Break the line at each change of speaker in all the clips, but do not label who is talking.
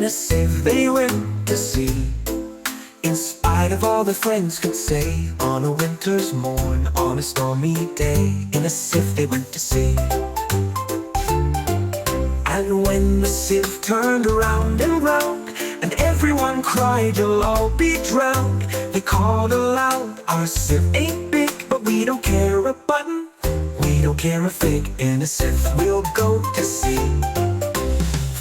In a sieve they went to sea, in spite of all their friends could say. On a winter's morn, on a stormy day, in a sieve they went to sea. And when the sieve turned around and round, and everyone cried, "You'll all be drowned," they called aloud, "Our sieve ain't big, but we don't care a button. We don't care a fig, in a sieve we'll go to sea."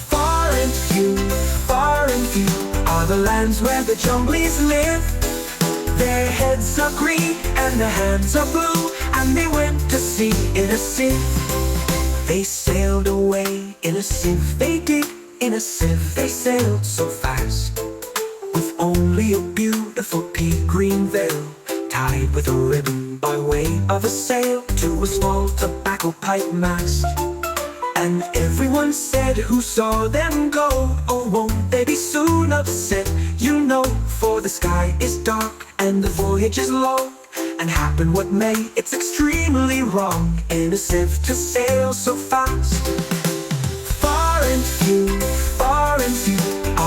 Far and few are the lands where the Jumblies live. Their heads are green and their hands are blue, and they went to sea in a sieve. They sailed away in a sieve, they did. In a sieve they sailed so fast, with only a beautiful pea-green veil tied with a ribbon by way of a sail to a small tobacco pipe mast. And everyone said who saw them go, "Oh, won't they be soon upset?" You know, for the sky is dark and the voyage is long, and happen what may, it's extremely wrong in a sieve to sail so fast. Far and few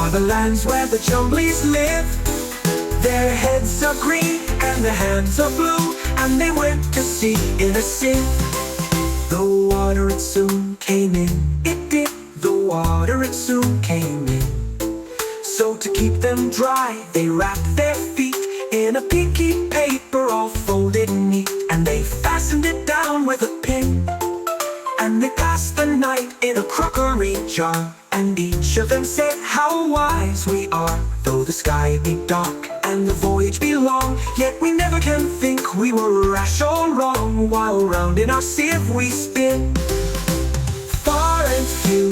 are the lands where the Jumblies live. Their heads are green and their hands are blue, and they went to sea in a sieve. The water it soon came in, it did. The water it soon came in. So to keep them dry, they wrapped their feet in a pinky paper all folded neat, and they fastened it down with a pin. And they passed the night in a crockery jar, and each of them said how wise we are. Though the sky be dark and the voyage be long, yet we never can think we were rash or wrong, while round in our sieve we spin. Far and few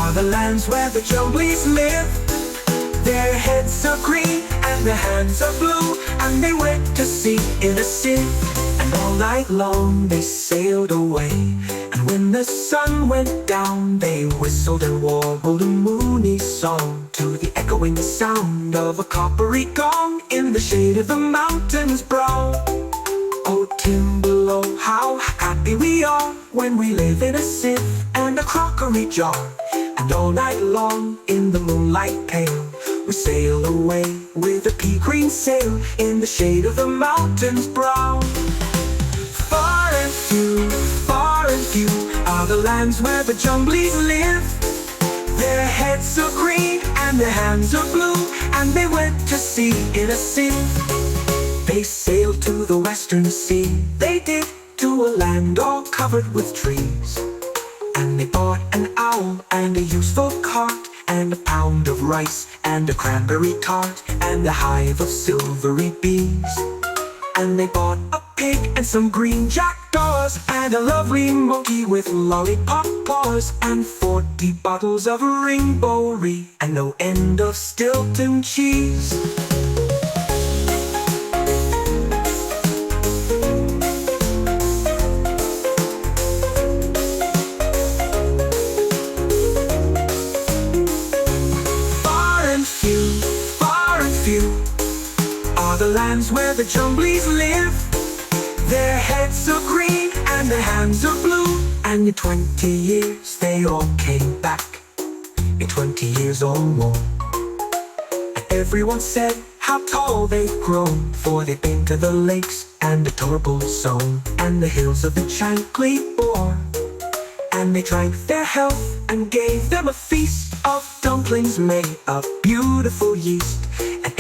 are the lands where the Jumblies live. Their heads are green and their hands are blue, and they went to sea in a sieve. And all night long they sailed away, and when the sun went down, they whistled and warbled a moony song to the echoing sound of a coppery gong in the shade of the mountain's brow. Oh, Timballo, how happy we are when we live in a sieve and a crockery jar. And all night long in the moonlight pale, we sail away with a pea-green sail in the shade of the mountain's brow. Far and few are the lands where the Jumblies live. Their heads are green and their hands are blue, and they went to sea in a sieve. They sailed to the western sea, they did, to a land all covered with trees. And they bought an owl and a useful cart, and a pound of rice and a cranberry tart, and a hive of silvery bees. And they bought a pig and some green jackdaws, and a lovely monkey with lollipop paws, and 40 bottles of Ringbo-Ree, and no end of Stilton cheese. Far and few are the lands where the Jumblies live. Their heads are green and their hands are blue, and in 20 years they all came back, in 20 years or more. And everyone said how tall they've grown, for they've been to the lakes and the Torble Zone, and the hills of the Chankly Bore. And they drank their health and gave them a feast of dumplings made of beautiful yeast. And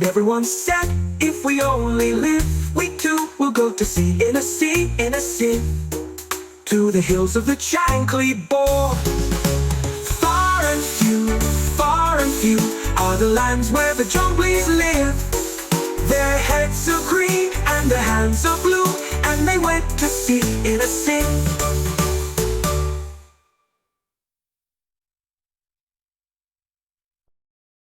everyone said, if we only live, we too will go to sea in a sieve, to the hills of the Chankly Bore. Far and few are the lands where the Jumblies live. Their heads are green and their hands are blue, and they went to sea in